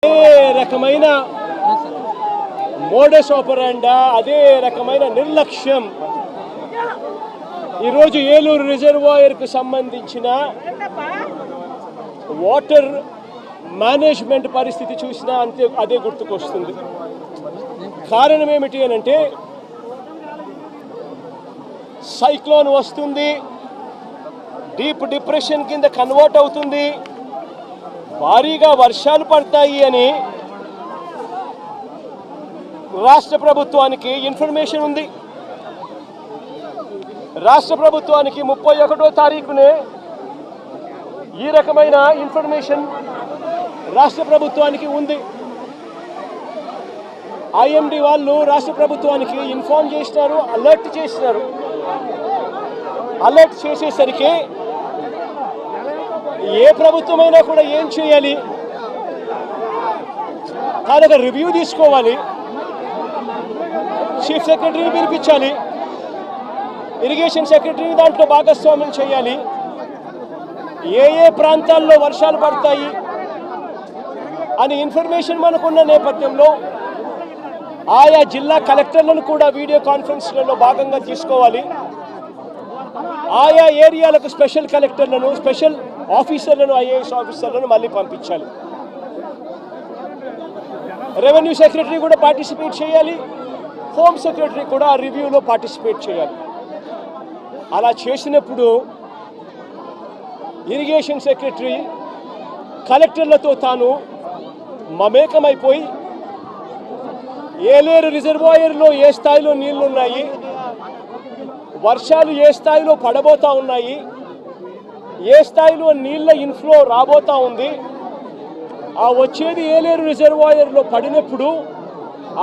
రకమైన మోడస్ ఆపరాండా, అదే రకమైన నిర్లక్ష్యం ఈరోజు ఏలూరు రిజర్వాయర్కు సంబంధించిన వాటర్ మేనేజ్మెంట్ పరిస్థితి చూసినా అంతే అదే గుర్తుకొస్తుంది. కారణం ఏమిటి అనంటే, సైక్లోన్ వస్తుంది, డీప్ డిప్రెషన్ కింద కన్వర్ట్ అవుతుంది, భారీగా వర్షాలు పడతాయి అని రాష్ట్ర ప్రభుత్వానికి ఇన్ఫర్మేషన్ ఉంది. రాష్ట్ర ప్రభుత్వానికి 31వ తారీఖునే ఈ రకమైన ఇన్ఫర్మేషన్ రాష్ట్ర ప్రభుత్వానికి ఉంది. ఐఎండి వాళ్ళు రాష్ట్ర ప్రభుత్వానికి ఇన్ఫార్మ్ చేసినారు, అలర్ట్ చేసినారు. అలర్ట్ చేసేసరికి ఏ ప్రభుత్వమైనా కూడా ఏం చేయాలి, దానికి రివ్యూ తీసుకోవాలి, చీఫ్ సెక్రటరీని పిలిపించాలి, ఇరిగేషన్ సెక్రటరీని దాంట్లో భాగస్వామ్యం చేయాలి, ఏ ఏ ప్రాంతాల్లో వర్షాలు పడతాయి అని ఇన్ఫర్మేషన్ మనకున్న నేపథ్యంలో ఆయా జిల్లా కలెక్టర్లను కూడా వీడియో కాన్ఫరెన్స్లలో భాగంగా తీసుకోవాలి. ఆయా ఏరియాలకు స్పెషల్ కలెక్టర్లను, స్పెషల్ ఆఫీసర్లను, ఐఏఎస్ ఆఫీసర్లను మళ్ళీ పంపించాలి. రెవెన్యూ సెక్రటరీ కూడా పార్టిసిపేట్ చేయాలి, హోమ్ సెక్రటరీ కూడా ఆ రివ్యూలో పార్టిసిపేట్ చేయాలి. అలా చేసినప్పుడు ఇరిగేషన్ సెక్రటరీ కలెక్టర్లతో తాను మమేకమైపోయి ఏలేరు రిజర్వాయర్లో ఏ స్థాయిలో నీళ్లు ఉన్నాయి, వర్షాలు ఏ స్థాయిలో పడబోతా ఉన్నాయి, ఏ స్థాయిలో నీళ్ల ఇన్ఫ్లో రాబోతా ఉంది, ఆ వచ్చేది ఏలేరు రిజర్వాయర్లో పడినప్పుడు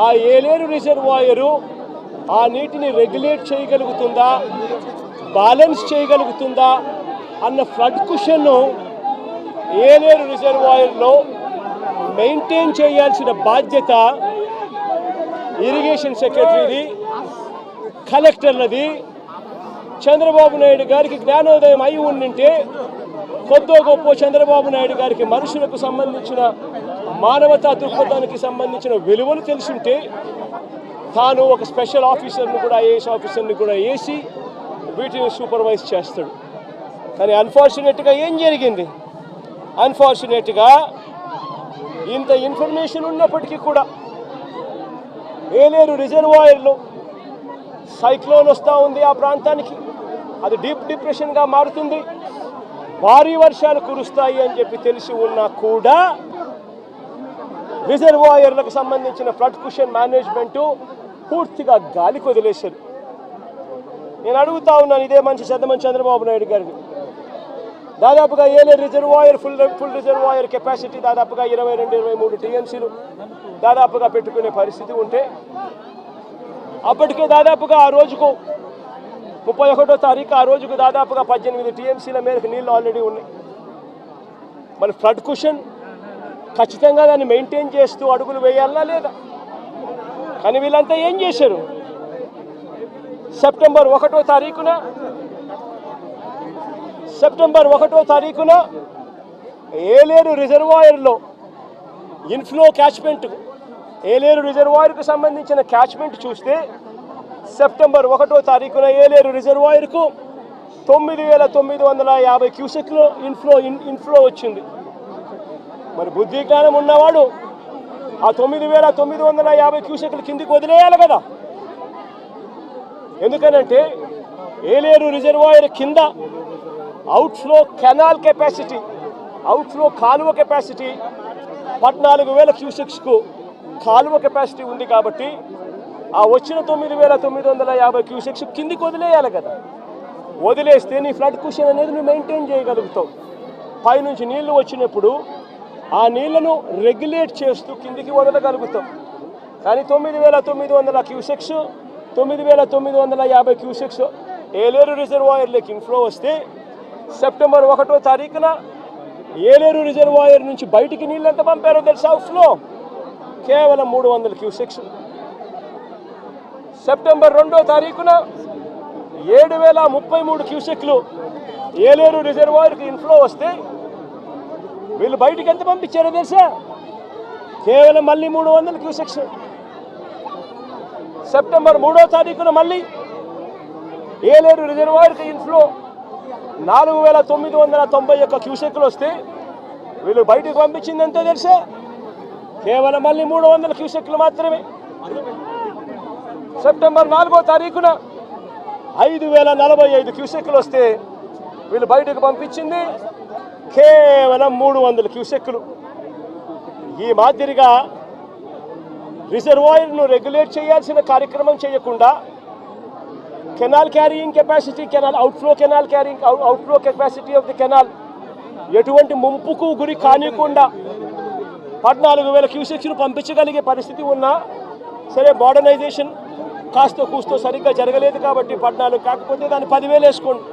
ఆ ఏలేరు రిజర్వాయరు ఆ నీటిని రెగ్యులేట్ చేయగలుగుతుందా, బ్యాలెన్స్ చేయగలుగుతుందా అన్న ఫ్లడ్ కుషన్ను ఏలేరు రిజర్వాయర్లో మెయింటైన్ చేయాల్సిన బాధ్యత ఇరిగేషన్ సెక్రటరీది, కలెక్టర్లది. చంద్రబాబు నాయుడు గారికి జ్ఞానోదయం అయి ఉండింటే, కొద్దో గొప్ప చంద్రబాబు నాయుడు గారికి మనుషులకు సంబంధించిన మానవతా దృక్పథానికి సంబంధించిన విలువలు తెలిసింటే తాను ఒక స్పెషల్ ఆఫీసర్ని కూడా, ఐఏఎస్ ఆఫీసర్ని కూడా వేసి వీటిని సూపర్వైజ్ చేస్తాడు. కానీ అన్ఫార్చునేట్గా ఏం జరిగింది, అన్ఫార్చునేట్గా ఇంత ఇన్ఫర్మేషన్ ఉన్నప్పటికీ కూడా ఏలేరు రిజర్వాయర్లో సైక్లోన్ వస్తూ ఉంది, ఆ ప్రాంతానికి అది డీప్ డిప్రెషన్గా మారుతుంది, భారీ వర్షాలు కురుస్తాయి అని చెప్పి తెలిసి ఉన్నా కూడా రిజర్వాయర్లకు సంబంధించిన ఫ్లడ్ కుషన్ మేనేజ్మెంటు పూర్తిగా గాలికి వదిలేశారు. నేను అడుగుతా ఉన్నాను ఇదే మంచి చందమని చంద్రబాబు నాయుడు గారిని. దాదాపుగా Yeleru reservoir full reservoir capacity దాదాపుగా 22-23 టీఎంసీలు దాదాపుగా పెట్టుకునే పరిస్థితి ఉంటే, అప్పటికే దాదాపుగా ఆ రోజుకు 31వ తారీఖు ఆ రోజుకు దాదాపుగా 18 టీఎంసీల మేరకు నీళ్ళు ఆల్రెడీ ఉన్నాయి. మరి ఫ్లడ్ కుషన్ ఖచ్చితంగా దాన్ని మెయింటైన్ చేస్తూ అడుగులు వేయాలా లేదా? కానీ వీళ్ళంతా ఏం చేశారు, సెప్టెంబర్ 1వ తారీఖున ఏలేరు రిజర్వాయర్లో ఇన్ఫ్లో క్యాచ్మెంట్, ఏలేరు రిజర్వాయర్కు సంబంధించిన క్యాచ్మెంట్ చూస్తే సెప్టెంబర్ 1వ తారీఖున ఏలేరు రిజర్వాయర్కు 9,950 క్యూసెక్లు ఇన్ఫ్లో వచ్చింది. మరి బుద్ధి జ్ఞానం ఉన్నవాడు ఆ 9,950 క్యూసెక్లు కిందికి వదిలేయాలి కదా. ఎందుకనంటే ఏలేరు రిజర్వాయర్ కింద అవుట్ఫ్లో కెనాల్ కెపాసిటీ, అవుట్ఫ్లో కాలువ కెపాసిటీ 14,000 క్యూసెక్స్కు కాలువ కెపాసిటీ ఉంది. కాబట్టి ఆ వచ్చిన 9,950 క్యూసెక్స్ కిందికి వదిలేయాలి కదా. వదిలేస్తే నీ ఫ్లడ్ కుషన్ అనేది నువ్వు మెయింటైన్ చేయగలుగుతావు. పైనుంచి నీళ్లు వచ్చినప్పుడు ఆ నీళ్లను రెగ్యులేట్ చేస్తూ కిందికి వదలగలుగుతాం. కానీ 9,900 క్యూసెక్స్, 9,950 క్యూసెక్స్ ఏలేరు రిజర్వాయర్లోకి ఇన్ఫ్లో వస్తే సెప్టెంబర్ 1వ తారీఖున ఏలేరు రిజర్వాయర్ నుంచి బయటికి నీళ్ళు ఎంత పంపారో తెలుసా? అవుట్ఫ్లో కేవలం 300 క్యూసెక్స్. సెప్టెంబర్ 2వ తారీఖున 7,033 క్యూసెక్లు ఏలేరు రిజర్వాయర్కి ఇన్ఫ్లో వస్తే వీళ్ళు బయటికి ఎంత పంపించారో తెలుసా? కేవలం మళ్ళీ 300 క్యూసెక్స్. సెప్టెంబర్ 3వ తారీఖున మళ్ళీ ఏలేరు రిజర్వాయర్కి ఇన్ఫ్లో 4991 క్యూసెక్లు వస్తే వీళ్ళు బయటకు పంపించింది ఎంతో తెలుసా? కేవలం మళ్ళీ 300 క్యూసెక్లు మాత్రమే. సెప్టెంబర్ 4వ తారీఖున 5045 క్యూసెక్లు వస్తే వీళ్ళు బయటకు పంపించింది కేవలం 300 క్యూసెక్లు. ఈ మాదిరిగా రిజర్వాయర్ను రెగ్యులేట్ చేయాల్సిన కార్యక్రమం చేయకుండా canal carrying capacity, outflow capacity of the canal ఎటువంటి ముంపుకు గురి కానికుండా 14,000 క్యూసెక్స్ను పంపించగలిగే పరిస్థితి ఉన్నా సరే, మోడర్నైజేషన్ కాస్త కూస్తో సరిగ్గా జరగలేదు కాబట్టి 14 కాకపోతే దాన్ని 10,000 వేసుకోండి.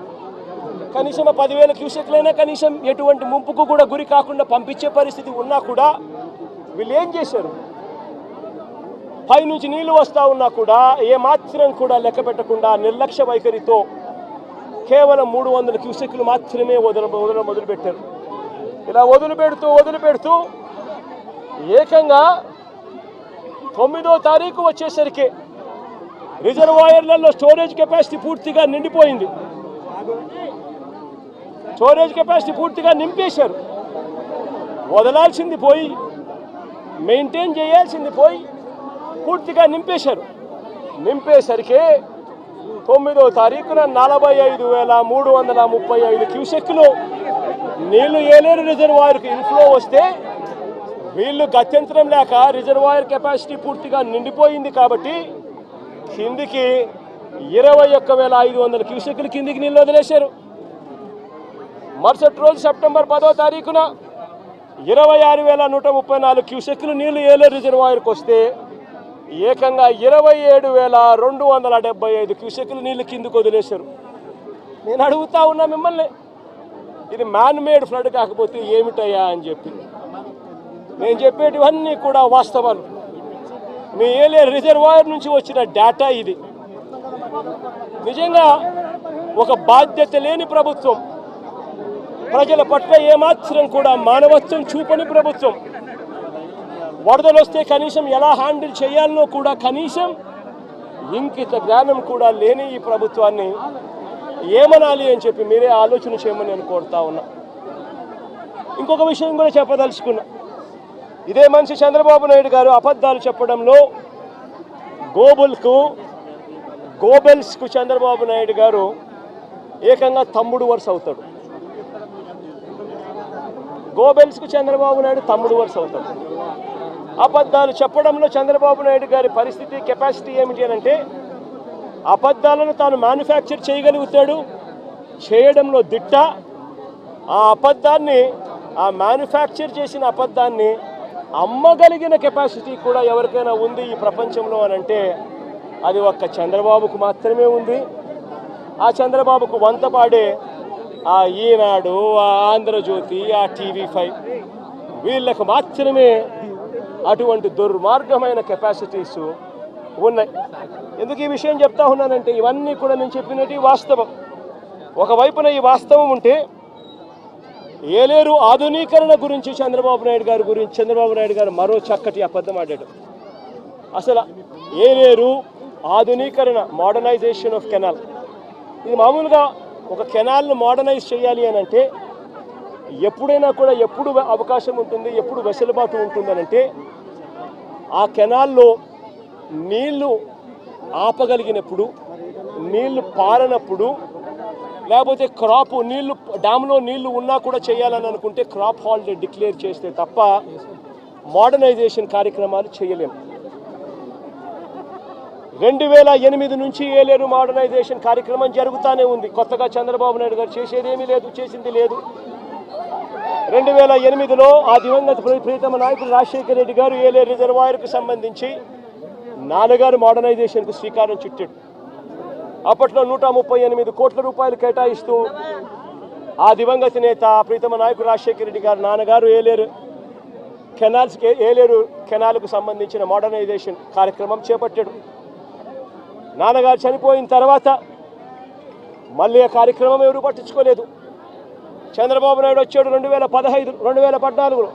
కనీసం 10,000 క్యూసెక్లైనా కనీసం ఎటువంటి ముంపుకు కూడా గురి కాకుండా పంపించే పరిస్థితి ఉన్నా కూడా వీళ్ళు ఏం చేశారు? పైనుంచి నీళ్లు వస్తూ ఉన్నా కూడా ఏమాత్రం కూడా లెక్క పెట్టకుండా నిర్లక్ష్య వైఖరితో కేవలం 300 క్యూసెక్లు మాత్రమే మొదలుపెట్టారు. ఇలా వదిలిపెడుతూ ఏకంగా 9వ తారీఖు వచ్చేసరికి రిజర్వాయర్లలో స్టోరేజ్ కెపాసిటీ పూర్తిగా నిండిపోయింది. స్టోరేజ్ కెపాసిటీ పూర్తిగా నింపేశారు. వదలాల్సింది పోయి, మెయింటైన్ చేయాల్సింది పోయి పూర్తిగా నింపేశారు. నింపేసరికి 9వ తారీఖున 45,335 క్యూసెక్లు నీళ్లు ఏలేరు రిజర్వాయర్కి ఇన్ఫ్లో వస్తే వీళ్ళు గత్యంతరం లేక రిజర్వాయర్ కెపాసిటీ పూర్తిగా నిండిపోయింది కాబట్టి కిందికి 21,500 క్యూసెక్లు కిందికి నీళ్ళు వదిలేశారు. మరుసటి రోజు సెప్టెంబర్ 10వ తారీఖున 26,134 క్యూసెక్లు నీళ్లు ఏలేరు రిజర్వాయర్కి వస్తే ఏకంగా 27,275 క్యూసెక్లు నీళ్ళు కిందికి వదిలేశారు. నేను అడుగుతా ఉన్నా మిమ్మల్ని, ఇది మ్యాన్ మేడ్ ఫ్లడ్ కాకపోతే ఏమిటయ్యా అని చెప్పి. నేను చెప్పేటివన్నీ కూడా వాస్తవాలు. మీ ఏలేరు రిజర్వాయర్ నుంచి వచ్చిన డేటా ఇది. నిజంగా ఒక బాధ్యత లేని ప్రభుత్వం, ప్రజల పట్ల ఏమాత్రం కూడా మానవత్వం చూపని ప్రభుత్వం, వరదలు వస్తే కనీసం ఎలా హ్యాండిల్ చేయాలనో కూడా కనీసం ఇంకిత జ్ఞానం కూడా లేని ఈ ప్రభుత్వాన్ని ఏమనాలి అని చెప్పి మీరే ఆలోచన చేయమని నేను కోరుతా ఉన్నా. ఇంకొక విషయం కూడా చెప్పదలుచుకున్నా. ఇదే మనిషి చంద్రబాబు నాయుడు గారు అబద్ధాలు చెప్పడంలో గోబెల్స్కు చంద్రబాబు నాయుడు గారు ఏకంగా తమ్ముడు వరుస అవుతాడు. గోబెల్స్కు చంద్రబాబు నాయుడు తమ్ముడు వరుస అవుతాడు. అబద్ధాలు చెప్పడంలో చంద్రబాబు నాయుడు గారి పరిస్థితి, కెపాసిటీ ఏమిటి అని అంటే అబద్ధాలను తాను మ్యానుఫ్యాక్చర్ చేయగలుగుతాడు, చేయడంలో దిట్ట. ఆ మ్యానుఫ్యాక్చర్ చేసిన అబద్ధాన్ని అమ్మగలిగిన కెపాసిటీ కూడా ఎవరికైనా ఉంది ఈ ప్రపంచంలో అని అంటే అది ఒక్క చంద్రబాబుకు మాత్రమే ఉంది. ఆ చంద్రబాబుకు వంత పాడే ఆ ఈనాడు, ఆ ఆంధ్రజ్యోతి, ఆ TV5 వీళ్ళకు మాత్రమే అటువంటి దుర్మార్గమైన కెపాసిటీస్ ఉన్నాయి. ఎందుకు ఈ విషయం చెప్తా ఉన్నానంటే ఇవన్నీ కూడా నేను చెప్పినట్టు వాస్తవం. ఒకవైపున ఈ వాస్తవం ఉంటే ఏలేరు ఆధునీకరణ గురించి చంద్రబాబు నాయుడు గారు మరో చక్కటి అబద్ధం ఆడాడు. అసలు ఏలేరు ఆధునీకరణ, మోడర్నైజేషన్ ఆఫ్ కెనాల్, ఇది మామూలుగా ఒక కెనాల్ను మోడర్నైజ్ చేయాలి అని అంటే ఎప్పుడైనా కూడా ఎప్పుడు అవకాశం ఉంటుంది, ఎప్పుడు వెసులుబాటు ఉంటుందనంటే ఆ కెనాల్లో నీళ్లు ఆపగలిగినప్పుడు, నీళ్లు పారనప్పుడు, లేకపోతే క్రాప్ నీళ్లు డ్యామ్లో నీళ్లు ఉన్నా కూడా చేయాలని అనుకుంటే క్రాప్ హాలిడే డిక్లేర్ చేస్తే తప్ప మోడర్నైజేషన్ కార్యక్రమాలు చేయలేము. 2008 నుంచి ఏలేరు మోడర్నైజేషన్ కార్యక్రమం జరుగుతూనే ఉంది. కొత్తగా చంద్రబాబు నాయుడు గారు చేసేదేమీ లేదు, చేసింది లేదు. 2008లో ఆ దివంగత ప్రీతమ నాయకుడు రాజశేఖర రెడ్డి గారు ఏలేరు రిజర్వాయర్కు సంబంధించి నాన్నగారు మోడర్నైజేషన్కు శ్రీకారం చుట్టాడు. అప్పట్లో 138 కోట్ల రూపాయలు కేటాయిస్తూ ఆ దివంగత నేత ప్రీతమ నాయకుడు రాజశేఖర రెడ్డి గారు నాన్నగారు ఏలేరు కెనాల్కు సంబంధించిన మోడర్నైజేషన్ కార్యక్రమం చేపట్టాడు. నాన్నగారు చనిపోయిన తర్వాత మళ్ళీ ఆ కార్యక్రమం ఎవరు పట్టించుకోలేదు. చంద్రబాబు నాయుడు వచ్చాడు 2014లో.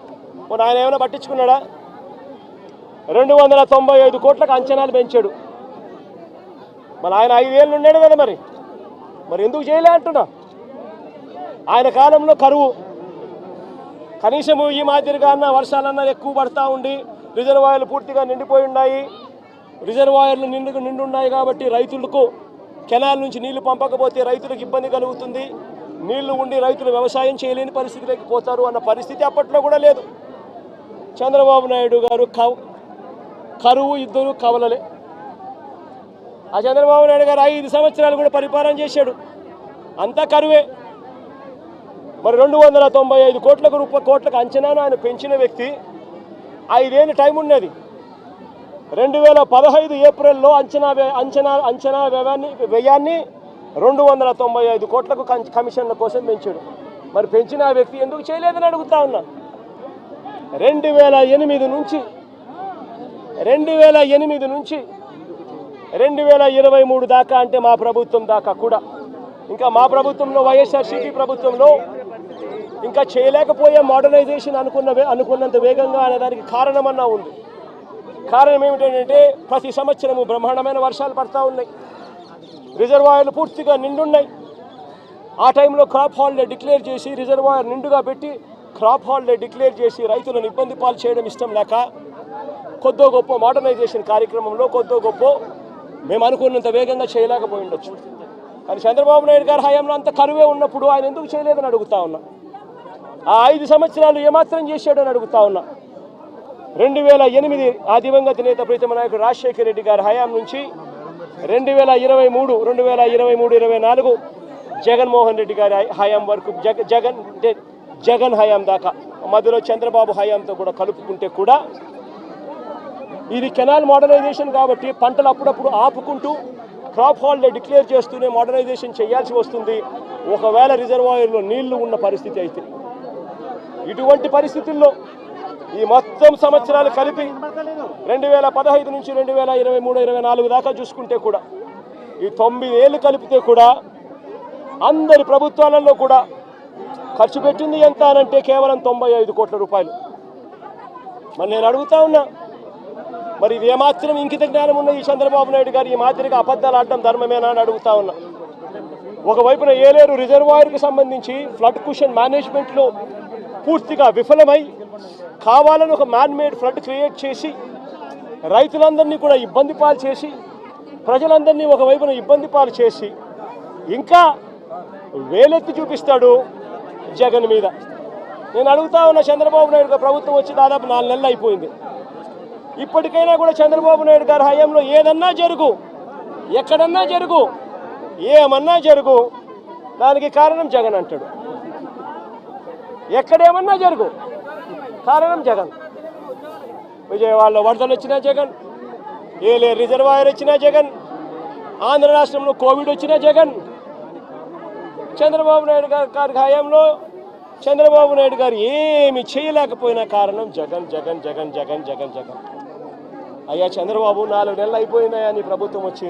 ఆయన ఏమైనా పట్టించుకున్నాడా? 295 కోట్లకు అంచనాలు పెంచాడు. మరి ఆయన 5 ఏళ్ళు ఉన్నాడు కదా, మరి ఎందుకు చేయలే అంటున్నా. ఆయన కాలంలో కరువు, కనీసము ఈ మాదిరిగా అన్న వర్షాలన్నా ఎక్కువ పడతా ఉండి రిజర్వాయర్లు పూర్తిగా నిండిపోయి ఉన్నాయి. రిజర్వాయర్లు నిండున్నాయి కాబట్టి రైతులకు కెనాల్ నుంచి నీళ్లు పంపకపోతే రైతులకు ఇబ్బంది కలుగుతుంది. నీళ్లు ఉండి రైతులు వ్యవసాయం చేయలేని పరిస్థితిలోకి పోతారు అన్న పరిస్థితి అప్పట్లో కూడా లేదు. చంద్రబాబు నాయుడు గారు కరువు ఇద్దరు కవలలే. ఆ చంద్రబాబు నాయుడు గారు 5 సంవత్సరాలు కూడా పరిపాలన చేశాడు, అంతా కరువే. మరి 295 కోట్లకు అంచనాను ఆయన పెంచిన వ్యక్తి 5 ఏళ్ళు టైం ఉన్నది. 2015 ఏప్రిల్లో అంచనా వ్యయాన్ని 295 కోట్లకు కమిషన్ల కోసం పెంచాడు. మరి పెంచిన ఆ వ్యక్తి ఎందుకు చేయలేదని అడుగుతా ఉన్నా. 2008 నుంచి 2023 దాకా, అంటే మా ప్రభుత్వం దాకా కూడా, ఇంకా మా ప్రభుత్వంలో వైఎస్ఆర్సీపీ ప్రభుత్వంలో ఇంకా చేయలేకపోయే మోడర్నైజేషన్ అనుకున్నంత వేగంగా అనేదానికి కారణమన్నా ఉంది. కారణం ఏమిటంటే ప్రతి సంవత్సరము బ్రహ్మాండమైన వర్షాలు పడతా ఉన్నాయి, రిజర్వాయర్లు పూర్తిగా నిండున్నాయి. ఆ టైంలో క్రాప్ హాలిడే డిక్లేర్ చేసి రిజర్వాయర్ నిండుగా పెట్టి క్రాప్ హాలిడే డిక్లేర్ చేసి రైతులను ఇబ్బంది పాలు చేయడం ఇష్టం లేక కొద్దో గొప్ప మోడర్నైజేషన్ కార్యక్రమంలో కొద్దో గొప్ప మేము అనుకున్నంత వేగంగా చేయలేకపోయి ఉండొచ్చు. కానీ చంద్రబాబు నాయుడు గారి హయాంలో అంత కరువే ఉన్నప్పుడు ఆయన ఎందుకు చేయలేదని అడుగుతా ఉన్నా. ఆ 5 సంవత్సరాలు ఏమాత్రం చేశాడని అడుగుతా ఉన్నా. 2008 ఆ దివంగత నేత ప్రీతమ నాయకుడు రాజశేఖర రెడ్డి గారి హయాం నుంచి 2023-24 జగన్మోహన్ రెడ్డి గారి హయాం వరకు జగన్ హయాం దాకా మధ్యలో చంద్రబాబు హయాంతో కూడా కలుపుకుంటే కూడా ఇది కెనాల్ మోడర్నైజేషన్ కాబట్టి పంటలు అప్పుడప్పుడు ఆపుకుంటూ క్రాప్ హాలిడే డిక్లేర్ చేస్తూనే మోడర్నైజేషన్ చేయాల్సి వస్తుంది. ఒకవేళ రిజర్వాయర్లో నీళ్లు ఉన్న పరిస్థితి అయితే, ఇటువంటి పరిస్థితుల్లో ఈ మొత్తం సంవత్సరాలు కలిపి 2015 నుంచి 2023-24 దాకా చూసుకుంటే కూడా ఈ 9 ఏళ్ళు కలిపితే కూడా అందరి ప్రభుత్వాలలో కూడా ఖర్చు పెట్టింది ఎంత అనంటే కేవలం 95 కోట్ల రూపాయలు. మరి నేను అడుగుతా ఉన్నా, మరి ఇది ఏమాత్రం ఇంకిత జ్ఞానం ఉన్న ఈ చంద్రబాబు నాయుడు గారు ఈ మాదిరిగా అబద్ధాలు ఆడడం ధర్మమేనా అని అడుగుతా ఉన్నా. ఒకవైపున ఏలేరు రిజర్వాయర్కి సంబంధించి ఫ్లడ్ కుషన్ మేనేజ్మెంట్లో పూర్తిగా విఫలమై కావాలని ఒక మ్యాన్మేడ్ ఫ్లడ్ క్రియేట్ చేసి రైతులందరినీ కూడా ఇబ్బంది పాలు చేసి ప్రజలందరినీ ఒకవైపున ఇబ్బంది పాలు చేసి ఇంకా వేలెత్తి చూపిస్తాడు జగన్ మీద. నేను అడుగుతా ఉన్న, చంద్రబాబు నాయుడు గారు ప్రభుత్వం వచ్చి దాదాపు 4 నెలలు అయిపోయింది. ఇప్పటికైనా కూడా చంద్రబాబు నాయుడు గారి హయాంలో ఏదన్నా జరుగు, ఎక్కడన్నా జరుగు, ఏమన్నా జరుగు, దానికి కారణం జగన్ అంటాడు. ఎక్కడేమన్నా జరుగు, కారణం జగన్. విజయవాడలో వరదలు వచ్చినా జగన్, ఏలే రిజర్వాయర్ వచ్చినా జగన్, ఆంధ్ర రాష్ట్రంలో కోవిడ్ వచ్చినా జగన్. చంద్రబాబు నాయుడు గారి హయాంలో చంద్రబాబు నాయుడు గారు ఏమి చేయలేకపోయినా కారణం జగన్ జగన్ జగన్ జగన్ జగన్ జగన్. అయ్యా చంద్రబాబు, 4 నెలలు అయిపోయినాయా నీ ప్రభుత్వం వచ్చి,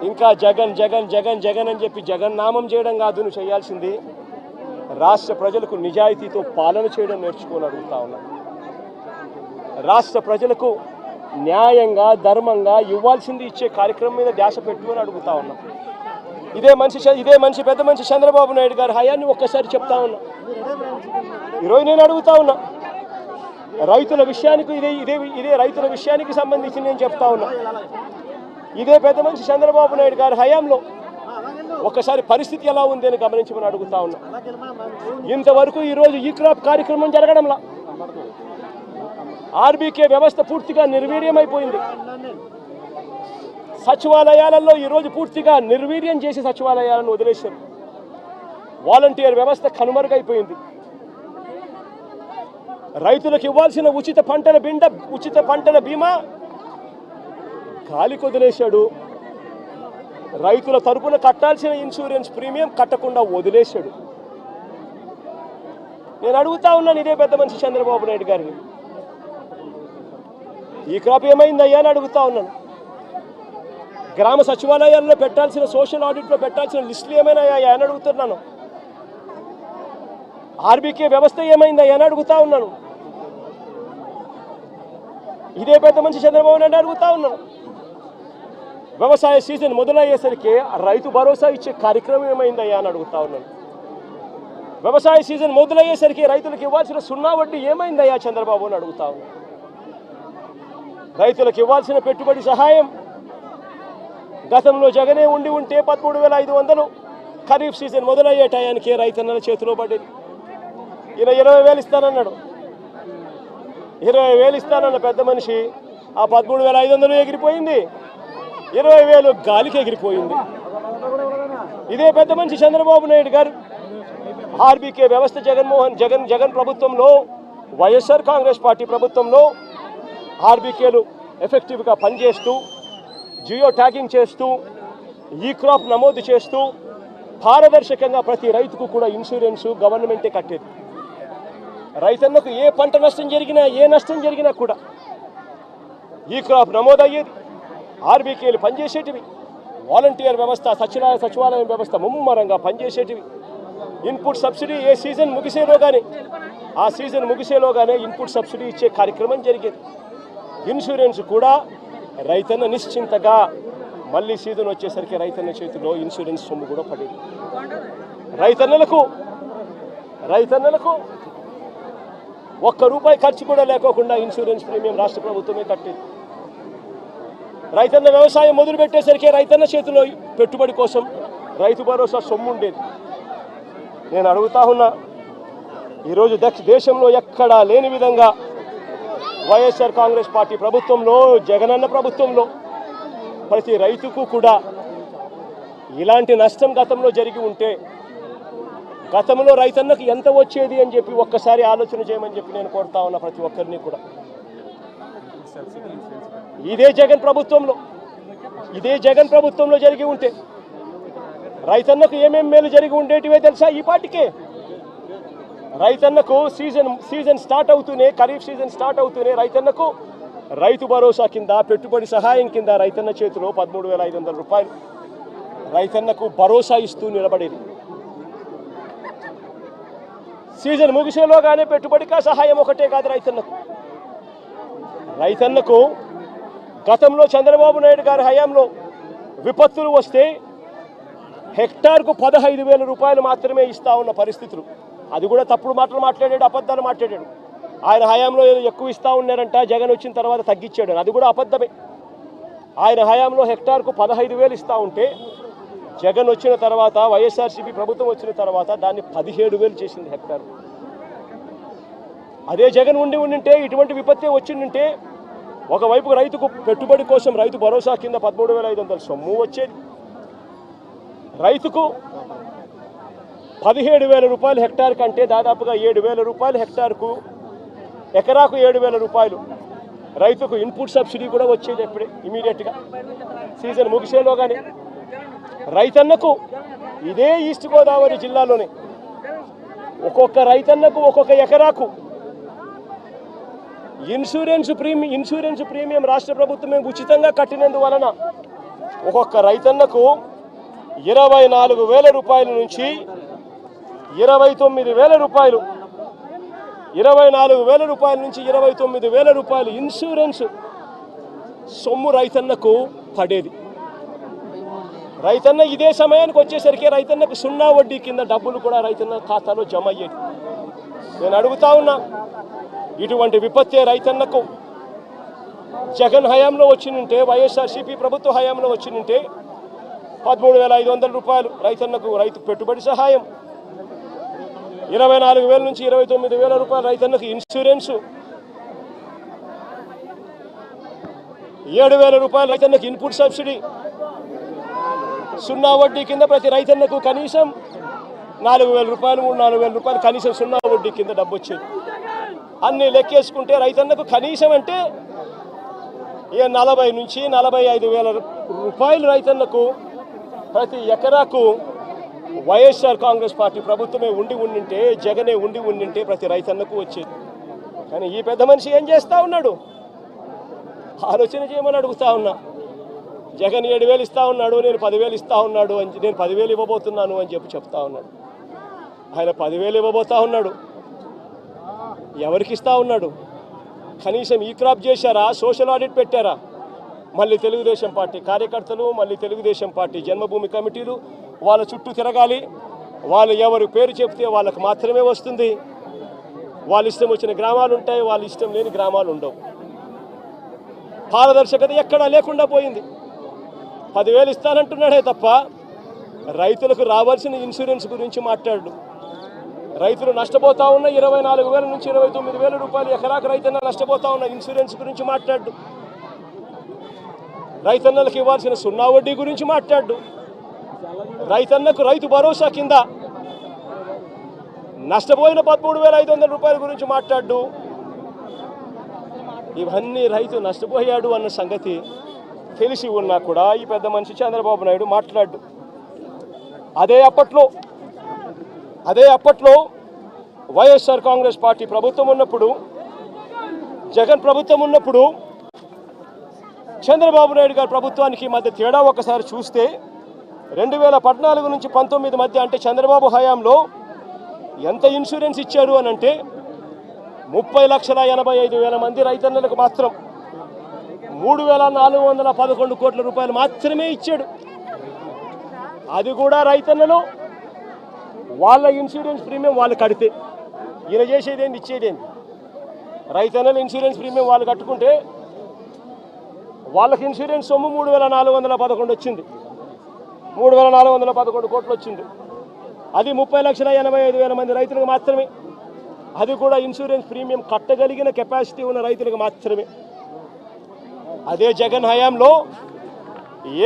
ఇంకా జగన్ జగన్ జగన్ జగన్ అని చెప్పి జగన్ నామం చేయడం కాదు నువ్వు చేయాల్సింది. రాష్ట్ర ప్రజలకు నిజాయితీతో పాలన చేయడం నేర్చుకొని అడుగుతా ఉన్నా. రాష్ట్ర ప్రజలకు న్యాయంగా ధర్మంగా ఇవ్వాల్సింది ఇచ్చే కార్యక్రమం మీద ధ్యాస పెట్టుకొని అడుగుతా ఉన్నా. ఇదే మనిషి పెద్ద మనిషి చంద్రబాబు నాయుడు గారి హయాన్ని ఒక్కసారి చెప్తా ఉన్నా. ఈరోజు నేను అడుగుతా ఉన్నా, రైతుల విషయానికి ఇదే రైతుల విషయానికి సంబంధించి నేను చెప్తా ఉన్నా. ఇదే పెద్ద మనిషి చంద్రబాబు నాయుడు గారి హయాంలో ఒక్కసారి పరిస్థితి ఎలా ఉంది అని గమనించమని అడుగుతా ఉన్నా. ఇంతవరకు ఈరోజు ఈ క్రాప్ కార్యక్రమం జరగడంలా ఆర్బీకే వ్యవస్థ పూర్తిగా నిర్వీర్యమైపోయింది. సచివాలయాలలో ఈరోజు పూర్తిగా నిర్వీర్యం చేసి సచివాలయాలను వదిలేశారు. వాలంటీర్ వ్యవస్థ కనుమరుగైపోయింది. రైతులకు ఇవ్వాల్సిన ఉచిత పంటల బీమా గాలికి వదిలేశాడు. రైతుల తరపున కట్టాల్సిన ఇన్సూరెన్స్ ప్రీమియం కట్టకుండా వదిలేశాడు. నేను అడుగుతా ఉన్నాను ఇదే పెద్ద మనిషి చంద్రబాబు నాయుడు గారిని, ఈ క్రాప్ ఏమైందయ్యా అని అడుగుతా ఉన్నాను. గ్రామ సచివాలయాల్లో పెట్టాల్సిన సోషల్ ఆడిట్లో పెట్టాల్సిన లిస్టులు ఏమైనాయా అని అడుగుతున్నాను. ఆర్బీకే వ్యవస్థ ఏమైందయ్యా అని అడుగుతా ఉన్నాను. ఇదే పెద్ద మనిషి చంద్రబాబు నాయుడు అడుగుతా ఉన్నాను. వ్యవసాయ సీజన్ మొదలయ్యేసరికి రైతు భరోసా ఇచ్చే కార్యక్రమం ఏమైందయ్యా అని అడుగుతా ఉన్నాను. వ్యవసాయ సీజన్ మొదలయ్యేసరికి రైతులకు ఇవ్వాల్సిన సున్నా వడ్డీ ఏమైందయ్యా చంద్రబాబు అని అడుగుతా ఉన్నాను. రైతులకు ఇవ్వాల్సిన పెట్టుబడి సహాయం గతంలో జగనే ఉంటే 13,500 ఖరీఫ్ సీజన్ మొదలయ్యే టయానికి రైతన్నల చేతిలో పడేది. ఈయన 20,000 ఇస్తానన్నాడు. 20,000 ఇస్తానన్న పెద్ద మనిషి ఆ 13,500 ఎగిరిపోయింది, 20,000 గాలికి ఎగిరిపోయింది. ఇదే పెద్ద మనిషి చంద్రబాబు నాయుడు గారు ఆర్బీకే వ్యవస్థ జగన్ ప్రభుత్వంలో, వైఎస్ఆర్ కాంగ్రెస్ పార్టీ ప్రభుత్వంలో ఆర్బీకేలు ఎఫెక్టివ్గా పనిచేస్తూ, జియో ట్యాగింగ్ చేస్తూ, ఈ క్రాప్ నమోదు చేస్తూ, పారదర్శకంగా ప్రతి రైతుకు కూడా ఇన్సూరెన్సు గవర్నమెంటే కట్టేది. రైతన్నకు ఏ పంట నష్టం జరిగినా, ఏ నష్టం జరిగినా కూడా ఈ క్రాప్ నమోదయ్యేది. ఆర్బీకేలు పనిచేసేటివి. వాలంటీర్ వ్యవస్థ, సచివాలయం వ్యవస్థ ముమ్మరంగా పనిచేసేటివి. ఇన్పుట్ సబ్సిడీ ఏ సీజన్ ముగిసేలోగానే, ఆ సీజన్ ముగిసేలోగానే ఇన్పుట్ సబ్సిడీ ఇచ్చే కార్యక్రమం జరిగేది. ఇన్సూరెన్స్ కూడా రైతన్న నిశ్చింతగా మళ్ళీ సీజన్ వచ్చేసరికి రైతన్న చేతిలో ఇన్సూరెన్స్ సొమ్ము కూడా పడేది. రైతన్నలకు ₹1 ఖర్చు కూడా లేకోకుండా ఇన్సూరెన్స్ ప్రీమియం రాష్ట్ర ప్రభుత్వమే కట్టేది. రైతన్న వ్యవసాయం మొదలు పెట్టేసరికి రైతన్న చేతిలో పెట్టుబడి కోసం రైతు భరోసా సొమ్ము ఉండేది. నేను అడుగుతా ఉన్నా, ఈరోజు దేశంలో ఎక్కడా లేని విధంగా వైఎస్ఆర్ కాంగ్రెస్ పార్టీ ప్రభుత్వంలో, జగనన్న ప్రభుత్వంలో ప్రతి రైతుకు కూడా ఇలాంటి నష్టం గతంలో జరిగి ఉంటే గతంలో రైతన్నకు ఎంత వచ్చేది అని చెప్పి ఒక్కసారి ఆలోచన చేయమని చెప్పి నేను కోరుతా ఉన్నా ప్రతి ఒక్కరిని కూడా. ఇదే జగన్ ప్రభుత్వంలో జరిగి ఉంటే రైతన్నకు ఏమేం మేలు జరిగి ఉండేటివే తెలుసా? ఈ పాటికే రైతన్నకు సీజన్ స్టార్ట్ అవుతూనే, ఖరీఫ్ సీజన్ స్టార్ట్ అవుతూనే రైతన్నకు రైతు భరోసా కింద, పెట్టుబడి సహాయం కింద రైతన్న చేతిలో ₹13,500 రైతన్నకు భరోసా ఇస్తూ నిలబడేది. సీజన్ ముగిసేలోగానే పెట్టుబడిగా సహాయం ఒకటే కాదు రైతన్నకు గతంలో చంద్రబాబు నాయుడు గారి హయాంలో విపత్తులు వస్తే హెక్టార్కు ₹15,000 మాత్రమే ఇస్తా ఉన్న పరిస్థితులు. అది కూడా తప్పుడు మాటలు మాట్లాడాడు, అబద్ధాలు మాట్లాడాడు. ఆయన హయాంలో ఎక్కువ ఇస్తా ఉన్నారంట, జగన్ వచ్చిన తర్వాత తగ్గించాడు. అది కూడా అబద్ధమే. ఆయన హయాంలో హెక్టార్కు 15,000 ఇస్తా ఉంటే జగన్ వచ్చిన తర్వాత, వైఎస్ఆర్సీపీ ప్రభుత్వం వచ్చిన తర్వాత దాన్ని 17,000 చేసింది హెక్టార్. అదే జగన్ ఉంటే ఇటువంటి విపత్తే వచ్చిందంటే ఒకవైపు రైతుకు పెట్టుబడి కోసం రైతు భరోసా కింద 13,500 సొమ్ము వచ్చేది, రైతుకు ₹17,000 హెక్టార్ కంటే దాదాపుగా ₹7,000 హెక్టార్కు, ఎకరాకు ₹7,000 రైతుకు ఇన్పుట్ సబ్సిడీ కూడా వచ్చేది. ఎప్పుడే ఇమీడియట్గా సీజన్ ముగిసేలోగానే రైతన్నకు ఇదే ఈస్ట్ గోదావరి జిల్లాలోనే ఒక్కొక్క రైతన్నకు ఒక్కొక్క ఎకరాకు ఇన్సూరెన్స్ ప్రీమియం రాష్ట్ర ప్రభుత్వమే ఉచితంగా కట్టినందువలన ఒక్కొక్క రైతన్నకు ₹24,000 నుంచి ₹29,000, ₹24,000 నుంచి ₹29,000 ఇన్సూరెన్స్ సొమ్ము రైతన్నకు పడేది. రైతన్న ఇదే సమయానికి వచ్చేసరికి రైతన్నకు సున్నా వడ్డీ కింద డబ్బులు కూడా రైతన్న ఖాతాలో జమ అయ్యేది. నేను అడుగుతా ఉన్నా, ఇటువంటి విపత్తే రైతన్నకు జగన్ హయాంలో వచ్చినుంటే, వైఎస్ఆర్సీపీ ప్రభుత్వ హయాంలో వచ్చినుంటే ₹13,500 రైతన్నకు రైతు పెట్టుబడి సహాయం, ₹24,000 నుంచి ₹29,000 రైతన్నకు ఇన్సూరెన్సు, ₹7,000 రైతన్నకు ఇన్పుట్ సబ్సిడీ, సున్నా వడ్డీ కింద ప్రతి రైతన్నకు కనీసం ₹4,000, ₹3,000 కనీసం సున్నా వడ్డీ కింద డబ్బు వచ్చేది. అన్నీ లెక్కేసుకుంటే రైతన్నకు కనీసం అంటే 40,000 నుంచి ₹45,000 రైతన్నకు ప్రతి ఎకరాకు వైఎస్ఆర్ కాంగ్రెస్ పార్టీ ప్రభుత్వమే ఉండింటే, జగనే ఉండింటే ప్రతి రైతన్నకు వచ్చేది. కానీ ఈ పెద్ద మనిషి ఏం చేస్తూ ఉన్నాడు? ఆలోచన చేయమని అడుగుతా ఉన్నా. జగన్ 7,000 ఇస్తా ఉన్నాడు, నేను 10,000 ఇస్తా ఉన్నాడు అని, నేను 10,000 ఇవ్వబోతున్నాను అని చెప్తా ఉన్నాడు. ఆయన 10,000 ఇవ్వబోతా ఉన్నాడు. ఎవరికి ఇస్తా ఉన్నాడు? కనీసం ఈ క్రాప్ చేశారా? సోషల్ ఆడిట్ పెట్టారా? మళ్ళీ తెలుగుదేశం పార్టీ కార్యకర్తలు, మళ్ళీ తెలుగుదేశం పార్టీ జన్మభూమి కమిటీలు వాళ్ళ చుట్టూ తిరగాలి. వాళ్ళు ఎవరు పేరు చెప్తే వాళ్ళకు మాత్రమే వస్తుంది. వాళ్ళ ఇష్టం వచ్చిన గ్రామాలు ఉంటాయి, వాళ్ళ ఇష్టం లేని గ్రామాలు ఉండవు. పారదర్శకత ఎక్కడా లేకుండా పోయింది. 10,000 ఇస్తానంటున్నాడే తప్ప రైతులకు రావాల్సిన ఇన్సూరెన్స్ గురించి మాట్లాడు. రైతులు నష్టపోతా ఉన్న 24,000 నుంచి 29,000 రూపాయలు ఎకరాకు రైతన్న నష్టపోతా ఉన్న ఇన్సూరెన్స్ గురించి మాట్లాడు. రైతన్నలకు ఇవ్వాల్సిన 0 వడ్డీ గురించి మాట్లాడు. రైతన్నకు రైతు భరోసా కింద నష్టపోయిన 13,500 రూపాయల గురించి మాట్లాడు. ఇవన్నీ రైతు నష్టపోయాడు అన్న సంగతి తెలిసి ఉన్నా కూడా ఈ పెద్ద మనిషి చంద్రబాబు నాయుడు మాట్లాడు. అదే అప్పట్లో వైఎస్ఆర్ కాంగ్రెస్ పార్టీ ప్రభుత్వం ఉన్నప్పుడు, జగన్ ప్రభుత్వం ఉన్నప్పుడు, చంద్రబాబు నాయుడు గారి ప్రభుత్వానికి మధ్య తేడా ఒకసారి చూస్తే 2014 నుంచి 19 మధ్య అంటే చంద్రబాబు హయాంలో ఎంత ఇన్సూరెన్స్ ఇచ్చారు అని అంటే 30,85,000 మంది రైతన్నలకు మాత్రం 3,411 కోట్ల రూపాయలు మాత్రమే ఇచ్చాడు. అది కూడా రైతన్నలు వాళ్ళ ఇన్సూరెన్స్ ప్రీమియం వాళ్ళు కడితే. ఈయన చేసేదేంటి, ఇచ్చేదేంటి? రైతన్నలు ఇన్సూరెన్స్ ప్రీమియం వాళ్ళు కట్టుకుంటే వాళ్ళకి ఇన్సూరెన్స్ సొమ్ము 3,411 వచ్చింది. 3,411 కోట్లు వచ్చింది. అది 30,85,000 మంది రైతులకు మాత్రమే. అది కూడా ఇన్సూరెన్స్ ప్రీమియం కట్టగలిగిన కెపాసిటీ ఉన్న రైతులకు మాత్రమే. అదే జగన్ హయాంలో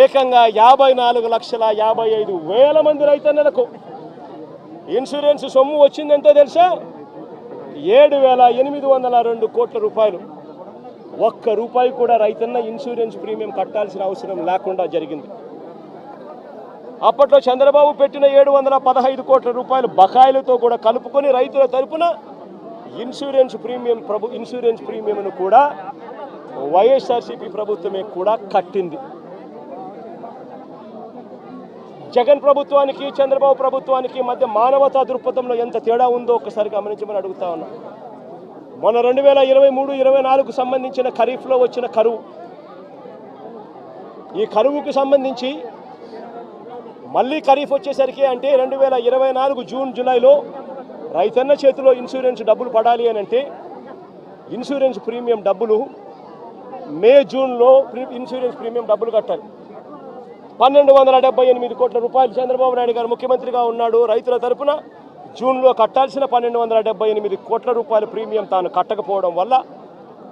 ఏకంగా 54,55,000 మంది రైతన్నలకు ఇన్సూరెన్స్ సొమ్ము వచ్చింది. ఎంతో తెలుసా? 7,802 కోట్ల రూపాయలు. ఒక్క రూపాయి కూడా రైతన్న ఇన్సూరెన్స్ ప్రీమియం కట్టాల్సిన అవసరం లేకుండా జరిగింది. అప్పట్లో చంద్రబాబు పెట్టిన 715 కోట్ల రూపాయలు బకాయిలతో కూడా కలుపుకొని రైతుల తరపున ఇన్సూరెన్స్ ప్రీమియంను కూడా వైఎస్ఆర్సీపీ ప్రభుత్వమే కూడా కట్టింది. జగన్ ప్రభుత్వానికి చంద్రబాబు ప్రభుత్వానికి మధ్య మానవతా దృక్పథంలో ఎంత తేడా ఉందో ఒకసారి గమనించమని అడుగుతా ఉన్నా. మొన్న 2023-24కు సంబంధించిన ఖరీఫ్లో వచ్చిన కరువు, ఈ కరువుకు సంబంధించి మళ్ళీ ఖరీఫ్ వచ్చేసరికి అంటే 2024 జూన్ జూలైలో రైతన్న చేతిలో ఇన్సూరెన్స్ డబ్బులు పడాలి అని అంటే ఇన్సూరెన్స్ ప్రీమియం డబ్బులు మే జూన్లో ఇన్సూరెన్స్ ప్రీమియం డబ్బులు కట్టాలి. 1,278 కోట్ల రూపాయలు చంద్రబాబు నాయుడు గారు ముఖ్యమంత్రిగా ఉన్నాడు. రైతుల తరపున జూన్లో కట్టాల్సిన 1,278 కోట్ల రూపాయల ప్రీమియం తాను కట్టకపోవడం వల్ల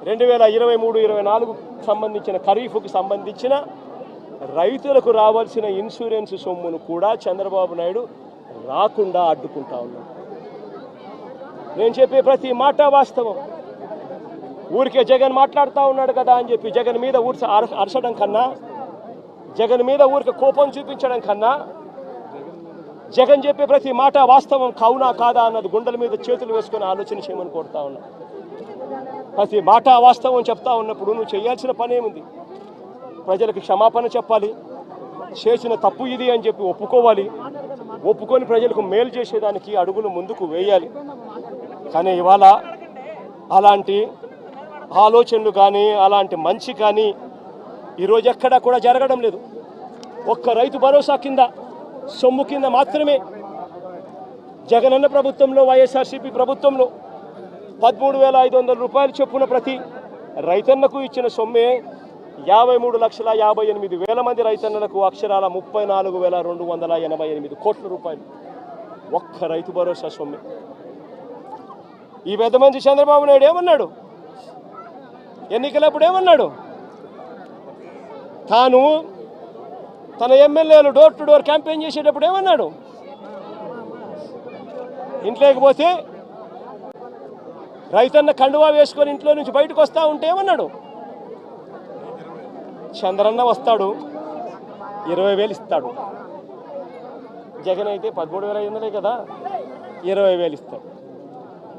2023-24 సంబంధించిన ఖరీఫ్కు సంబంధించిన రైతులకు రావాల్సిన ఇన్సూరెన్స్ సొమ్మును కూడా చంద్రబాబు నాయుడు రాకుండా అడ్డుకుంటా ఉన్నాడు. నేను చెప్పే ప్రతి మాట వాస్తవం. ఊరికే జగన్ మాట్లాడుతూ ఉన్నాడు కదా అని చెప్పి జగన్ మీద అరచడం కన్నా, జగన్ మీద ఊరికే కోపం చూపించడం కన్నా, జగన్ చెప్పే ప్రతి మాట వాస్తవం కావునా కాదా అన్నది గుండెల మీద చేతులు వేసుకొని ఆలోచన చేయమని కోరుతా ఉన్నా. ప్రతి మాట వాస్తవం చెప్తా ఉన్నప్పుడు నువ్వు చేయాల్సిన పని ఏముంది? ప్రజలకు క్షమాపణ చెప్పాలి. చేసిన తప్పు ఇది అని చెప్పి ఒప్పుకోవాలి. ఒప్పుకొని ప్రజలకు మేలు చేసేదానికి అడుగులు ముందుకు వేయాలి. కానీ ఇవాళ అలాంటి ఆలోచనలు కానీ అలాంటి మంచి కానీ ఈరోజు ఎక్కడా కూడా జరగడం లేదు. ఒక్క రైతు భరోసా కింద సొమ్ము కింద మాత్రమే జగనన్న ప్రభుత్వంలో, వైఎస్ఆర్సీపీ ప్రభుత్వంలో 13,500 రూపాయలు చొప్పున ప్రతి రైతన్నకు ఇచ్చిన సొమ్మే 53,58,000 మంది రైతన్నలకు అక్షరాల 34,288 కోట్ల రూపాయలు ఒక్క రైతు భరోసా సొమ్మే. ఈ పెద్ద మంచి చంద్రబాబు నాయుడు ఏమన్నాడు? ఎన్నికలప్పుడు ఏమన్నాడు? తాను తన ఎమ్మెల్యేలు డోర్ టు డోర్ క్యాంపెయిన్ చేసేటప్పుడు ఏమన్నాడు? ఇంట్లోకి పోతే రైతన్న కండువా వేసుకొని ఇంట్లో నుంచి బయటకు వస్తూ ఉంటే ఏమన్నాడు? చంద్రన్న వస్తాడు 20,000 ఇస్తాడు. జగన్ అయితే 13,500 కదా, 20,000 ఇస్తాడు.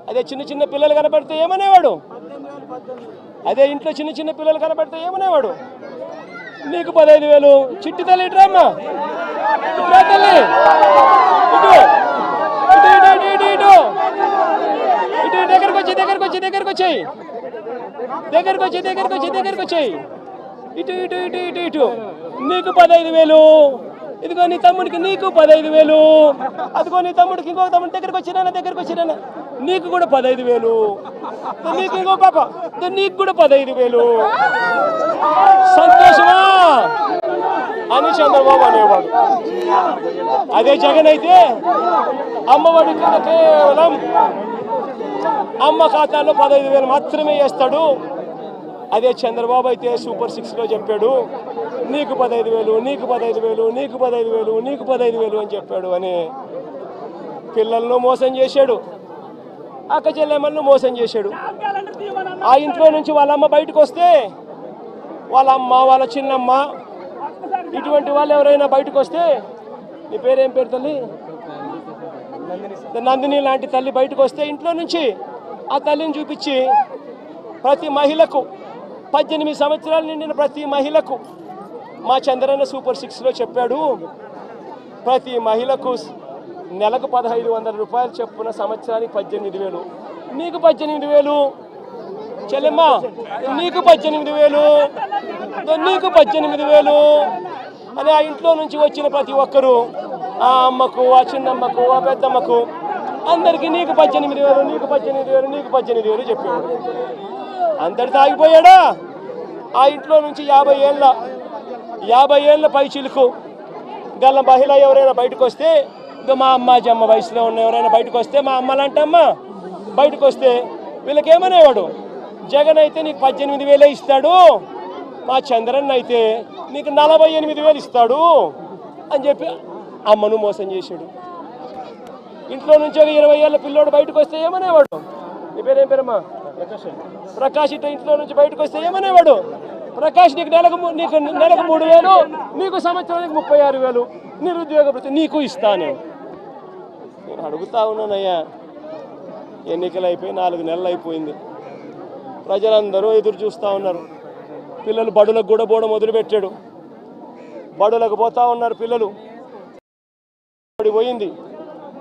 అదే చిన్న చిన్న పిల్లలు కనపడితే ఏమనేవాడు? అదే ఇంట్లో చిన్న చిన్న పిల్లలు కనపడితే ఏమనేవాడు? నీకు 15,000 చిట్టి తల్లి ఇట్రామ్మా, ఇట్రా తల్లి, ఇటు ఇటు ఇటు ఇటు ఇటు ఇటు దగ్గరకు వచ్చి దగ్గరకు వచ్చేయి. ఇటు ఇటు ఇటు ఇటు ఇటు నీకు 15,000. ఇదిగో నీ తమ్ముడికి నీకు 15,000. అదిగో నీ తమ్ముడికి ఇంకొక తమ్ముడు దగ్గరకు వచ్చిరానా నీకు కూడా 15,000. నీకు ఇంకో పాప నీకు కూడా 15,000. సంతోషమా అని చంద్రబాబు అనేవాడు. అదే జగన్ అయితే అమ్మఒడి కింద కేవలం అమ్మ ఖాతాలో 15,000 మాత్రమే వేస్తాడు. అదే చంద్రబాబు అయితే సూపర్ 6లో చెప్పాడు నీకు 15,000, నీకు 15,000, నీకు 15,000, నీకు 15,000 అని చెప్పాడు. అని పిల్లలను మోసం చేశాడు, అక్క చెల్లెమ్మలను మోసం చేశాడు. ఆ ఇంట్లో నుంచి వాళ్ళ అమ్మ బయటకు వస్తే వాళ్ళ అమ్మ, వాళ్ళ చిన్నమ్మ, ఇటువంటి వాళ్ళు ఎవరైనా బయటకు వస్తే, నీ పేరేం పేరు తల్లి? నందిని లాంటి తల్లి బయటకు వస్తే ఇంట్లో నుంచి ఆ తల్లిని చూపించి ప్రతి మహిళకు 18 సంవత్సరాలు నిండిన ప్రతి మహిళకు మా చంద్రన్న సూపర్ 6లో చెప్పాడు ప్రతి మహిళకు నెలకు 1,500 రూపాయలు చెప్పున సంవత్సరానికి 18,000. నీకు 18,000 చెల్లెమ్మ, నీకు 18,000, నీకు 18,000 అని ఆ ఇంట్లో నుంచి వచ్చిన ప్రతి ఒక్కరూ ఆ అమ్మకు, ఆ చిన్నమ్మకు, ఆ పెద్దమ్మకు అందరికీ నీకు 18,000, నీకు 18,000, నీకు 18,000 చెప్పాడు. అందరితో ఆగిపోయాడా? ఆ ఇంట్లో నుంచి 50 ఏళ్ళ పై చిలుకు గల మహిళ ఎవరైనా బయటకు వస్తే, మా అమ్మ వయసులో ఉన్న ఎవరైనా బయటకు వస్తే, మా అమ్మలంటమ్మ బయటకు వస్తే వీళ్ళకేమనేవాడు? జగన్ అయితే నీకు 18,000 ఇస్తాడు, మా చంద్రన్న అయితే నీకు 48,000 ఇస్తాడు అని చెప్పి అమ్మను మోసం చేశాడు. ఇంట్లో నుంచి ఒక 20 ఏళ్ళ పిల్లోడు బయటకు వస్తే ఏమనేవాడు? నీ పేరేం పేరమ్మా? ప్రకాష్. ఇట్లా ఇంట్లో నుంచి బయటకు వస్తే ఏమనేవాడు? ప్రకాష్ నీకు నెలకు 3,000, నీకు సంవత్సరానికి 36,000 నిరుద్యోగ వృత్తి నీకు ఇస్తాను. నేను అడుగుతా ఉన్నానయ్యా, ఎన్నికలు అయిపోయి 4 నెలలు అయిపోయింది. ప్రజలందరూ ఎదురు చూస్తూ ఉన్నారు. పిల్లలు బడులకు కూడా పోవడం మొదలుపెట్టాడు. బడులకు పోతా ఉన్నారు పిల్లలు. బడి పోయింది,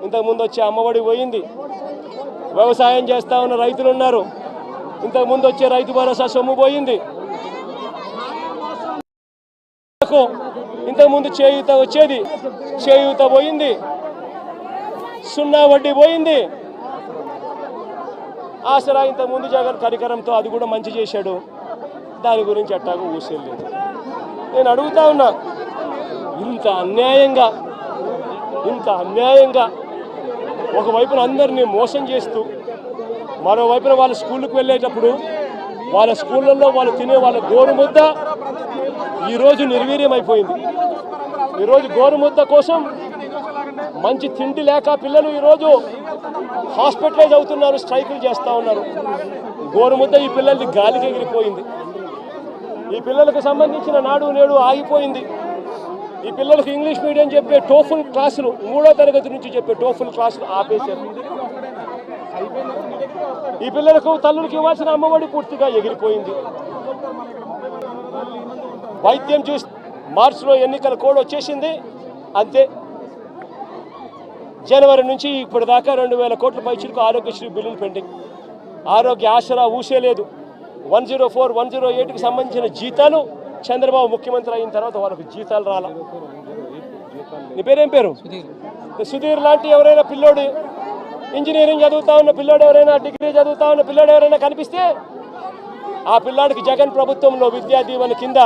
ఇంతకుముందు వచ్చే అమ్మఒడి పోయింది. వ్యవసాయం చేస్తూ ఉన్న రైతులు ఉన్నారు, ఇంతకుముందు వచ్చే రైతు భరోసా సొమ్ము పోయింది. ఇంతకుముందు చేయూత వచ్చేది, చేయూత పోయింది. 0 వడ్డీ పోయింది. ఆసరా ఇంతకుముందు జగన్ కరికరంతో అది కూడా మంచి చేశాడు. దాని గురించి అట్టాగా ఊసేయలేదు. నేను అడుగుతా ఉన్నా, ఇంత అన్యాయంగా ఒకవైపున అందరినీ మోసం చేస్తూ, మరోవైపున వాళ్ళ స్కూళ్ళకు వెళ్ళేటప్పుడు వాళ్ళ స్కూళ్ళల్లో వాళ్ళు తినే వాళ్ళ గోరుముద్ద ఈరోజు నిర్వీర్యం అయిపోయింది. ఈరోజు గోరుముద్ద కోసం మంచి తిండి లేక పిల్లలు ఈరోజు హాస్పిటలైజ్ అవుతున్నారు, స్ట్రైకులు చేస్తూ ఉన్నారు. గోరుముద్ద ఈ పిల్లలది గాలికి ఎగిరిపోయింది. ఈ పిల్లలకు సంబంధించిన నాడు నేడు ఆగిపోయింది. ఈ పిల్లలకు ఇంగ్లీష్ మీడియం చెప్పే టోఫుల్ క్లాసులు, 3వ తరగతి నుంచి చెప్పే టోఫుల్ క్లాసులు ఆపేశారు. ఈ పిల్లలకు తల్లులకు ఇవ్వాల్సిన అమ్మఒడి పూర్తిగా ఎగిరిపోయింది. వైద్యం చూసి మార్చిలో ఎన్నికల కోడ్ వచ్చేసింది, అంతే. జనవరి నుంచి ఇప్పటిదాకా 2,000 కోట్ల పైచిలకు ఆరోగ్యశ్రీ బిల్లులు పెండింగ్. ఆరోగ్య ఆసరా ఊసేలేదు. 104, 108కి సంబంధించిన జీతాలు చంద్రబాబు ముఖ్యమంత్రి అయిన తర్వాత వాళ్ళకు జీతాలు రాలా. నీ పేరేం పేరు? సుధీర్ లాంటి ఎవరైనా పిల్లోడు, ఇంజనీరింగ్ చదువుతా ఉన్న పిల్లోడు, ఎవరైనా డిగ్రీ చదువుతా ఉన్న పిల్లోడు ఎవరైనా కనిపిస్తే ఆ పిల్లాడికి జగన్ ప్రభుత్వంలో విద్యా దీవెన కింద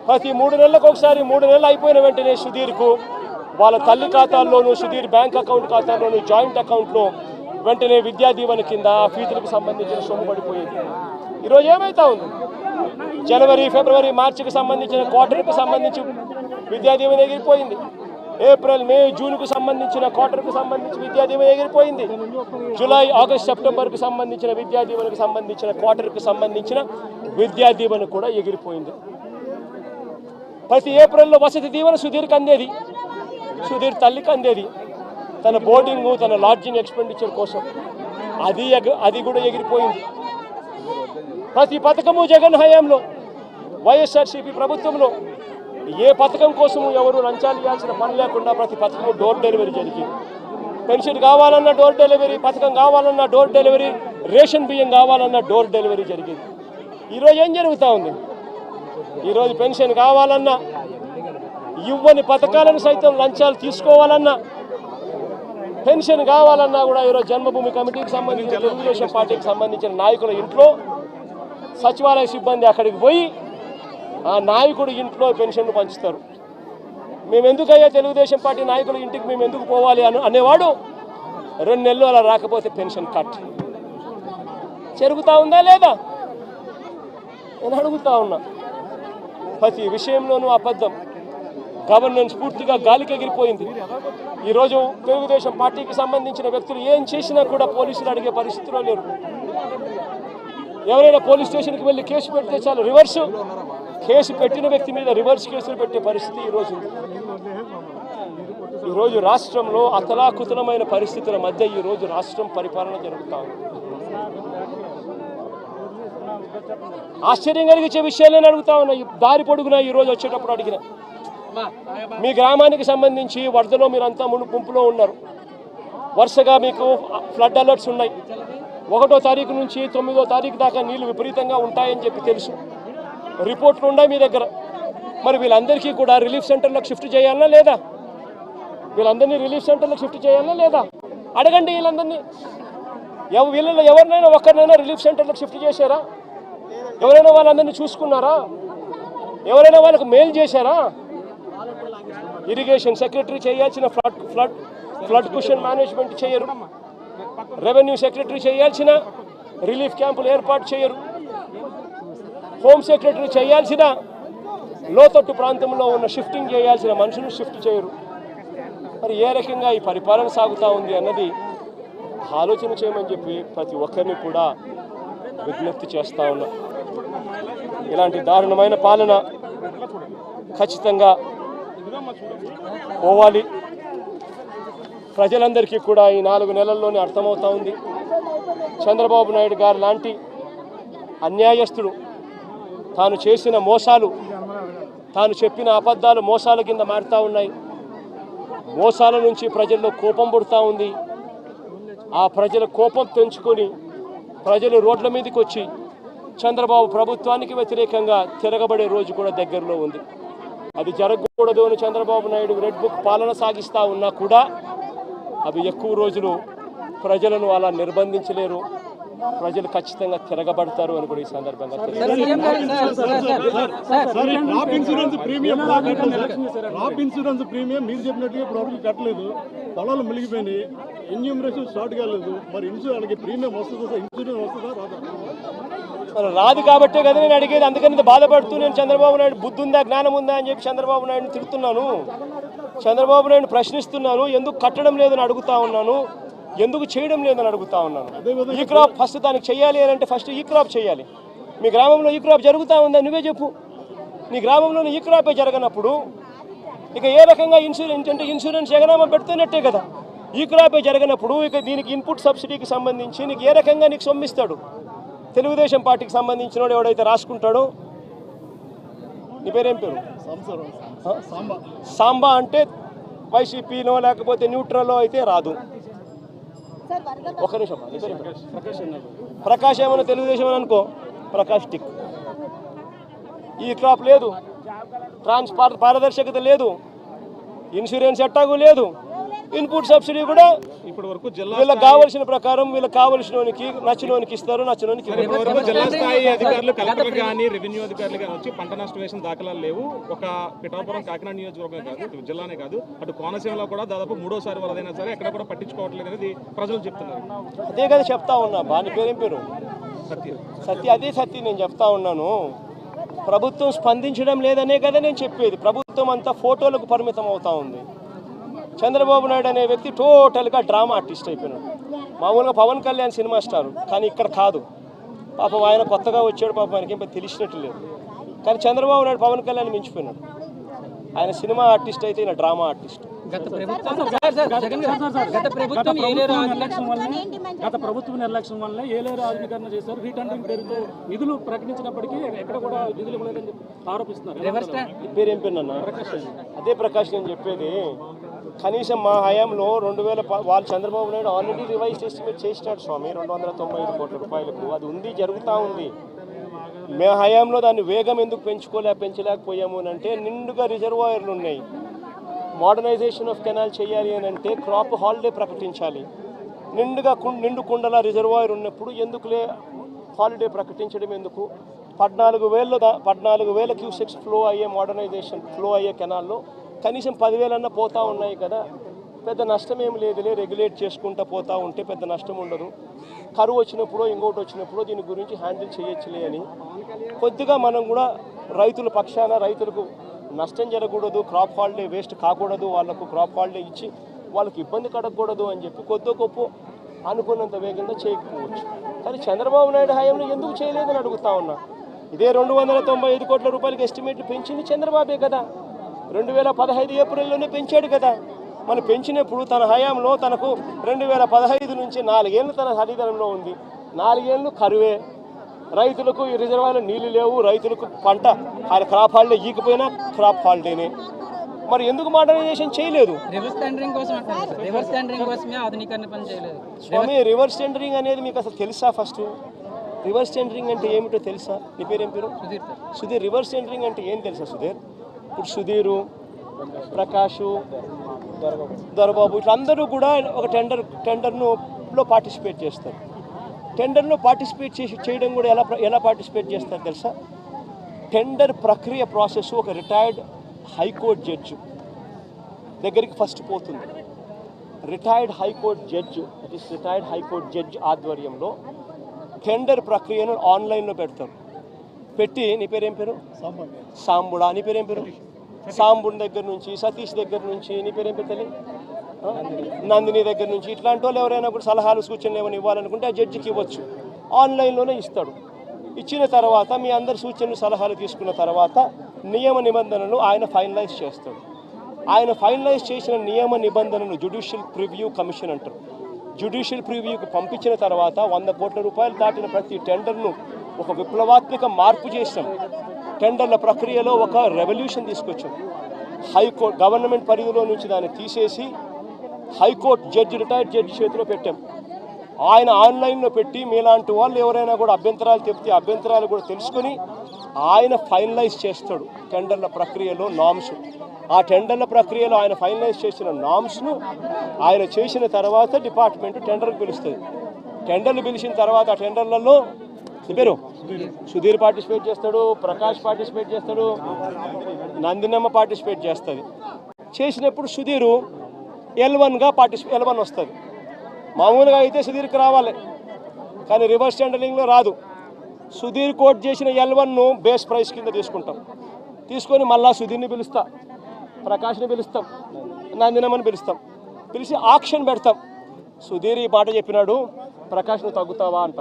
ప్రతి 3 నెలలకు ఒకసారి, 3 నెలలు అయిపోయిన వెంటనే సుధీర్కు వాళ్ళ తల్లి ఖాతాల్లోనూ, సుధీర్ బ్యాంక్ అకౌంట్ ఖాతాల్లోనూ, జాయింట్ అకౌంట్లో వెంటనే విద్యా దీవెన కింద ఫీజులకు సంబంధించిన సొమ్ము పడిపోయింది. ఈరోజు ఏమైతా ఉంది? జనవరి, ఫిబ్రవరి, మార్చికి సంబంధించిన క్వార్టర్కి సంబంధించి విద్యా దీవెన ఎగిరిపోయింది. ఏప్రిల్, మే, జూన్కు సంబంధించిన క్వార్టర్కి సంబంధించి విద్యా దీవెన ఎగిరిపోయింది. జూలై, ఆగస్ట్, సెప్టెంబర్కి సంబంధించిన విద్యా దీవెనకు సంబంధించిన క్వార్టర్కి సంబంధించిన విద్యా దీవెన కూడా ఎగిరిపోయింది. ప్రతి ఏప్రిల్లో వసతి దీవెన సుధీర్కి అందేది, సుధీర్ తల్లికి అందేది, తన బోర్డింగు, తన లాడ్జింగ్ ఎక్స్పెండిచర్ కోసం. అది కూడా ఎగిరిపోయింది. ప్రతి పథకము జగన్ హయాంలో, వైఎస్ఆర్సీపీ ప్రభుత్వంలో ఏ పథకం కోసము ఎవరు లంచాలు ఇవ్వాల్సిన పని లేకుండా ప్రతి పథకము డోర్ డెలివరీ జరిగింది. పెన్షన్ కావాలన్నా డోర్ డెలివరీ, పథకం కావాలన్నా డోర్ డెలివరీ, రేషన్ బియ్యం కావాలన్నా డోర్ డెలివరీ జరిగింది. ఈరోజు ఏం జరుగుతూ ఉంది? ఈరోజు పెన్షన్ కావాలన్నా, ఇవ్వని పథకాలను సైతం లంచాలు తీసుకోవాలన్నా, పెన్షన్ కావాలన్నా కూడా ఈరోజు జన్మభూమి కమిటీకి సంబంధించిన తెలుగుదేశం పార్టీకి సంబంధించిన నాయకుల ఇంట్లో సచివాలయ సిబ్బంది అక్కడికి పోయి ఆ నాయకుడు ఇంట్లో పెన్షన్ను పంచుతారు. మేము ఎందుకయ్యా తెలుగుదేశం పార్టీ నాయకుల ఇంటికి మేము ఎందుకు పోవాలి అనేవాడు 2 నెలలు అలా రాకపోతే పెన్షన్ కట్ జరుగుతూ ఉందా లేదా? నేను అడుగుతా ఉన్నా. ప్రతి విషయంలోనూ అబద్ధం. గవర్నెన్స్ పూర్తిగా గాలికి ఎగిరిపోయింది. ఈరోజు తెలుగుదేశం పార్టీకి సంబంధించిన వ్యక్తులు ఏం చేసినా కూడా పోలీసులు అడిగే పరిస్థితిలో లేరు. ఎవరైనా పోలీస్ స్టేషన్కి వెళ్ళి కేసు పెడితే చాలు రివర్స్ కేసు పెట్టిన వ్యక్తి మీద రివర్స్ కేసులు పెట్టే పరిస్థితి ఈరోజు ఉంది. ఈరోజు రాష్ట్రంలో అతలాకుతలమైన పరిస్థితుల మధ్య ఈరోజు రాష్ట్రం పరిపాలన జరుగుతూ ఉంది. ఆశ్చర్యం కలిగించే విషయాలే అడుగుతా ఉన్నా. దారి పొడుగునా ఈరోజు వచ్చేటప్పుడు అడిగిన మీ గ్రామానికి సంబంధించి వరదలో మీరంతా ముంపులో ఉన్నారు. వరుసగా మీకు ఫ్లడ్ అలర్ట్స్ ఉన్నాయి. 1వ తారీఖు నుంచి 9వ తారీఖు దాకా నీళ్లు విపరీతంగా ఉంటాయని చెప్పి తెలుసు. రిపోర్ట్లు ఉన్నాయి మీ దగ్గర. మరి వీళ్ళందరికీ కూడా రిలీఫ్ సెంటర్లకు షిఫ్ట్ చేయాలన్నా లేదా? వీళ్ళందరినీ రిలీఫ్ సెంటర్లకు షిఫ్ట్ చేయాలన్నా లేదా? అడగండి వీళ్ళందరినీ. వీళ్ళలో ఎవరినైనా ఒక్కరినైనా రిలీఫ్ సెంటర్లకు షిఫ్ట్ చేశారా? ఎవరైనా వాళ్ళందరినీ చూసుకున్నారా? ఎవరైనా వాళ్ళకు మెయిల్ చేశారా? ఇరిగేషన్ సెక్రటరీ చేయాల్సిన ఫ్లడ్ కుషన్ మేనేజ్మెంట్ చేయరు. రెవెన్యూ సెక్రటరీ చేయాల్సిన రిలీఫ్ క్యాంపులు ఏర్పాటు చేయరు. హోమ్ సెక్రటరీ చేయాల్సిన లోతట్టు ప్రాంతంలో ఉన్న షిఫ్టింగ్ చేయాల్సిన మనుషులు షిఫ్ట్ చేయరు. మరి ఏ రకంగా ఈ పరిపాలన సాగుతూ ఉంది అన్నది ఆలోచన చేయమని చెప్పి ప్రతి ఒక్కరిని కూడా విజ్ఞప్తి చేస్తూ ఉన్నా. ఇలాంటి దారుణమైన పాలన ఖచ్చితంగా పోవాలి. ప్రజలందరికీ కూడా ఈ 4 నెలల్లోనే అర్థమవుతా ఉంది. చంద్రబాబు నాయుడు గారు లాంటి అన్యాయస్తుడు తాను చేసిన మోసాలు, తాను చెప్పిన అబద్ధాలు మోసాల కింద మారుతూ ఉన్నాయి. మోసాల నుంచి ప్రజల్లో కోపం పుడుతూ ఉంది. ఆ ప్రజల కోపం తెంచుకొని ప్రజలు రోడ్ల మీదకి వచ్చి చంద్రబాబు ప్రభుత్వానికి వ్యతిరేకంగా తిరగబడే రోజు కూడా దగ్గరలో ఉంది. అది జరగకూడదు అని చంద్రబాబు నాయుడు రెడ్ బుక్ పాలన సాగిస్తూ ఉన్నా కూడా అవి ఎక్కువ రోజులు ప్రజలను అలా నిర్బంధించలేరు. ప్రజలు ఖచ్చితంగా తిరగబడతారు అని కూడా ఈ సందర్భంగా క్రాప్ ఇన్సూరెన్స్ ప్రీమియం మీరు చెప్పినట్టుగా ఇప్పుడు కట్టలేదు. పొలాలు మిలిగిపోయినాయి. ఎన్యూమరేషన్ స్టార్ట్ కాలేదు. మరి వాళ్ళకి ప్రీమియం వస్తుందా? ఇన్సూరెన్స్ వస్తుందా రాదా? రాదు కాబట్టే కదా నేను అడిగేది. అందుకని బాధపడుతూ నేను చంద్రబాబు నాయుడు బుద్ధి ఉందా, జ్ఞానం ఉందా అని చెప్పి చంద్రబాబు నాయుడుని తిడుతున్నాను. చంద్రబాబు నాయుడు ప్రశ్నిస్తున్నాను. ఎందుకు కట్టడం లేదని అడుగుతా ఉన్నాను. ఎందుకు చేయడం లేదని అడుగుతా ఉన్నాను. ఈ క్రాప్ ఫస్ట్ దానికి చేయాలి అని అంటే ఫస్ట్ ఈ క్రాప్ చేయాలి. మీ గ్రామంలో ఈ క్రాప్ జరుగుతూ ఉందా నువ్వే చెప్పు. నీ గ్రామంలో ఈ క్రాపే జరగనప్పుడు ఇక ఏ రకంగా ఇన్సూరెన్స్ అంటే ఇన్సూరెన్స్ ఎగనామా పెడుతున్నట్టే కదా. ఈ క్రాపే జరగనప్పుడు ఇక దీనికి ఇన్పుట్ సబ్సిడీకి సంబంధించి నీకు ఏ రకంగా నీకు సొమ్మిస్తాడు? తెలుగుదేశం పార్టీకి సంబంధించిన వాడు ఎవడైతే రాసుకుంటాడో, నీ పేరేం పేరు? సాంబా అంటే వైసీపీనో లేకపోతే న్యూట్రల్లో అయితే రాదు. ఒక నిమిషం. ప్రకాష్ ఏమన్నా తెలుగుదేశం అని అనుకో, ప్రకాష్ టిక్. ఈ క్రాప్ లేదు, పారదర్శకత లేదు, ఇన్సూరెన్స్ ఎట్టాగు లేదు, ఇన్పుట్ సబ్సిడీ కూడా ఇప్పటి వరకు వీళ్ళకి కావాల్సిన ప్రకారం వీళ్ళకి కావాల్సినోనికి నచ్చినోనికి ఇస్తారు, నచ్చినోనికి జిల్లా స్థాయి అధికారులు కలెక్టర్ కానీ రెవెన్యూ అధికారులు కానీ వచ్చి పంట నష్టం వేసిన దాఖలాలు లేవు. ఒక పిఠాపురం కాకినాడ నియోజకవర్గం కాదు, జిల్లానే కాదు, అటు కోనసీమలో కూడా దాదాపు 3వ వరదైనా సరే ఎక్కడ కూడా పట్టించుకోవట్లేదు అనేది ప్రజలు చెప్తున్నారు. అదే కదా చెప్తా ఉన్నా. బాని పేరేం పేరు? సత్య. అదే సత్య నేను చెప్తా ఉన్నాను. ప్రభుత్వం స్పందించడం లేదనే కదా నేను చెప్పేది. ప్రభుత్వం అంతా ఫోటోలకు పరిమితం అవుతా ఉంది. చంద్రబాబు నాయుడు అనే వ్యక్తి టోటల్గా డ్రామా ఆర్టిస్ట్ అయిపోయినాడు. మామూలుగా పవన్ కళ్యాణ్ సినిమా స్టార్, కానీ ఇక్కడ కాదు. పాపం ఆయన కొత్తగా వచ్చాడు, పాపం ఆయనకి ఏం తెలిసినట్టు లేదు. కానీ చంద్రబాబు నాయుడు పవన్ కళ్యాణ్ మించిపోయినాడు. ఆయన సినిమా ఆర్టిస్ట్ అయితే ఈయన డ్రామా ఆర్టిస్ట్. గత ప్రభుత్వ నిర్లక్ష్యం వల్ల ఏలేరు ఆధునీకరణ చేశారు. రీటెండరింగ్ పేరుతో నిధులు ప్రకటించినప్పటికీ ఎక్కడ కూడా నిధులు ఇవ్వలేదని ఆరోపిస్తున్నారు. పేరేం పేరున్నా? అదే ప్రకాష్ నేను చెప్పేది. కనీసం మా హయాంలో 2000 వాళ్ళు Chandrababu Naidu already revise estimate చేసినాడు స్వామి 295 కోట్ల రూపాయలకు. అది ఉంది, జరుగుతూ ఉంది. మే హయాంలో దాన్ని వేగం ఎందుకు పెంచలేకపోయాము అని అంటే నిండుగా రిజర్వాయర్లు ఉన్నాయి. మోడర్నైజేషన్ ఆఫ్ కెనాల్ చేయాలి అని అంటే క్రాప్ హాలిడే ప్రకటించాలి. నిండు కుండల రిజర్వాయర్ ఉన్నప్పుడు ఎందుకులే హాలిడే ప్రకటించడం ఎందుకు? 14,000 క్యూసెక్స్ ఫ్లో అయ్యే కెనాల్లో కనీసం 10,000 పోతా ఉన్నాయి కదా. పెద్ద నష్టం ఏమి లేదులే, రెగ్యులేట్ చేసుకుంటూ పోతూ ఉంటే పెద్ద నష్టం ఉండదు. కరువు వచ్చినప్పుడు ఇంకోటి వచ్చినప్పుడు దీని గురించి హ్యాండిల్ చేయొచ్చులే అని కొద్దిగా మనం కూడా రైతుల పక్షాన రైతులకు నష్టం జరగకూడదు, క్రాప్ హాలిడే వేస్ట్ కాకూడదు, వాళ్ళకు క్రాప్ హాలిడే ఇచ్చి వాళ్ళకి ఇబ్బంది కడగకూడదు అని చెప్పి కొద్ది గొప్ప అనుకున్నంత వేగంగా చేయకపోవచ్చు. కానీ చంద్రబాబు నాయుడు హయాంలో ఎందుకు చేయలేదని అడుగుతా ఉన్నా. ఇదే 295 కోట్ల రూపాయలకి ఎస్టిమేట్లు పెంచింది చంద్రబాబే కదా. 2015 ఏప్రిల్లోనే పెంచాడు కదా. మనం పెంచినప్పుడు తన హయాంలో తనకు 2015 నుంచి 4 ఏళ్ళు తన అధికారంలో ఉంది. 4 ఏళ్ళు కరువే, రైతులకు ఈ రిజర్వాయర్లో నీళ్లు లేవు, రైతులకు పంట క్రాప్ హాలిడే ఈకపోయినా క్రాప్ హాలిడేనే. మరి ఎందుకు మోడర్నైజేషన్ చేయలేదు? రివర్స్ టెండరింగ్ కోసమే ఆధునీకరణ పని చేయలేదు. స్వామి, రివర్స్ టెండరింగ్ అనేది మీకు అసలు తెలుసా? ఫస్ట్ రివర్స్ టెండరింగ్ అంటే ఏమిటో తెలుసా? నీ పేరేం పేరు? సుధీర్. రివర్స్ టెండరింగ్ అంటే ఏం తెలుసా సుధీర్? ఇప్పుడు సుధీరు, ప్రకాషు, దొరబాబు ఇట్లా అందరూ కూడా ఒక టెండర్లో పార్టిసిపేట్ చేస్తారు. టెండర్లో పార్టిసిపేట్ చేయడం కూడా ఎలా పార్టిసిపేట్ చేస్తారు తెలుసా? టెండర్ ప్రక్రియ ప్రాసెస్ ఒక రిటైర్డ్ హైకోర్టు జడ్జి దగ్గరికి ఫస్ట్ పోతుంది. రిటైర్డ్ హైకోర్టు జడ్జి ఆధ్వర్యంలో టెండర్ ప్రక్రియను ఆన్లైన్లో పెడతారు. పెట్టి నీ పేరేం పేరు? సాంబుడా. నీ పేరేం పేరు? సాంబుడి దగ్గర నుంచి, సతీష్ దగ్గర నుంచి, నీ పేరేం పేరు తల్లి? నందిని దగ్గర నుంచి ఇట్లాంటి వాళ్ళు ఎవరైనా కూడా సలహాలు సూచనలు ఏమైనా ఇవ్వాలనుకుంటే ఆ జడ్జికి ఇవ్వచ్చు. ఆన్లైన్లోనే ఇస్తాడు. ఇచ్చిన తర్వాత మీ అందరి సూచనలు సలహాలు తీసుకున్న తర్వాత నియమ నిబంధనలు ఆయన ఫైనలైజ్ చేస్తాడు. ఆయన ఫైనలైజ్ చేసిన నియమ నిబంధనలు జ్యుడిషియల్ ప్రివ్యూ కమిషన్ అంటారు. జ్యుడిషియల్ ప్రివ్యూకి పంపించిన తర్వాత 100 కోట్ల రూపాయలు దాటిన ప్రతి టెండర్ను ఒక విప్లవాత్మక మార్పు చేసాం. టెండర్ల ప్రక్రియలో ఒక రెవల్యూషన్ తీసుకొచ్చాం. హైకోర్టు గవర్నమెంట్ పరిధిలో నుంచి దాన్ని తీసేసి హైకోర్టు రిటైర్డ్ జడ్జి చేతిలో పెట్టాం. ఆయన ఆన్లైన్లో పెట్టి మీలాంటి వాళ్ళు ఎవరైనా కూడా అభ్యంతరాలు చెప్తే అభ్యంతరాలు కూడా తెలుసుకొని ఆయన ఫైనలైజ్ చేస్తాడు టెండర్ల ప్రక్రియలో నామ్స్. ఆ టెండర్ల ప్రక్రియలో ఆయన ఫైనలైజ్ చేసిన నామ్స్ను ఆయన చేసిన తర్వాత డిపార్ట్మెంట్ టెండర్కి పిలుస్తుంది. టెండర్లు పిలిచిన తర్వాత ఆ టెండర్లలో పేరు సుధీర్ పార్టిసిపేట్ చేస్తాడు, ప్రకాష్ పార్టిసిపేట్ చేస్తాడు, నందినమ్మ పార్టిసిపేట్ చేస్తుంది. చేసినప్పుడు సుధీరు L1 వస్తుంది. మామూలుగా అయితే సుధీర్కి రావాలి, కానీ రివర్స్ టెండరింగ్లో రాదు. సుధీర్ కోట్ చేసిన L1ను బేస్ ప్రైస్ కింద తీసుకొని మళ్ళా సుధీర్ని పిలుస్తా, ప్రకాష్ని పిలుస్తాం, నందినమ్మని పిలిచి ఆక్షన్ పెడతాం. సుధీర్ ఈ మాట చెప్పినాడు, ప్రకాష్ నువ్వు తగ్గుతావా అంట.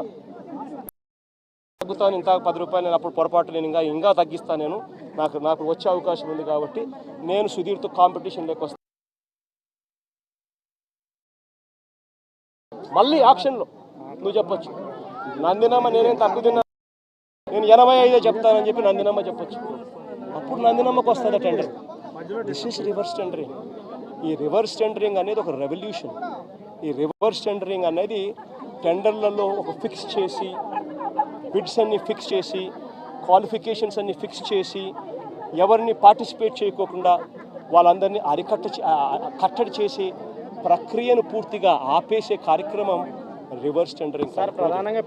తగ్గుతాను, ఇంత 10 రూపాయలు నేను అప్పుడు పొరపాటు నేను ఇంకా తగ్గిస్తాను, నేను నాకు వచ్చే అవకాశం ఉంది కాబట్టి నేను సుధీర్తో కాంపిటీషన్లోకి వస్తాను. మళ్ళీ ఆక్షన్లో నువ్వు చెప్పొచ్చు, నందినమ్మ నేనేం తక్కువ తిన్నా, నేను 85 చెప్తానని చెప్పి నందినమ్మ చెప్పొచ్చు. అప్పుడు నందినమ్మకు వస్తుంది tender. This is reverse tendering. ఈ రివర్స్ టెండరింగ్ అనేది ఒక రెవల్యూషన్. ఈ రివర్స్ టెండరింగ్ అనేది టెండర్లలో ఒక ఫిక్స్ చేసి, బిడ్స్ అన్ని ఫిక్స్ చేసి, క్వాలిఫికేషన్స్ అన్ని ఫిక్స్ చేసి, ఎవరిని పార్టిసిపేట్ చేయకోకుండా వాళ్ళందరినీ కట్టడి చేసి ప్రక్రియను పూర్తిగా ఆపేసే కార్యక్రమం రివర్స్ టెండరింగ్. సార్, ప్రధానంగా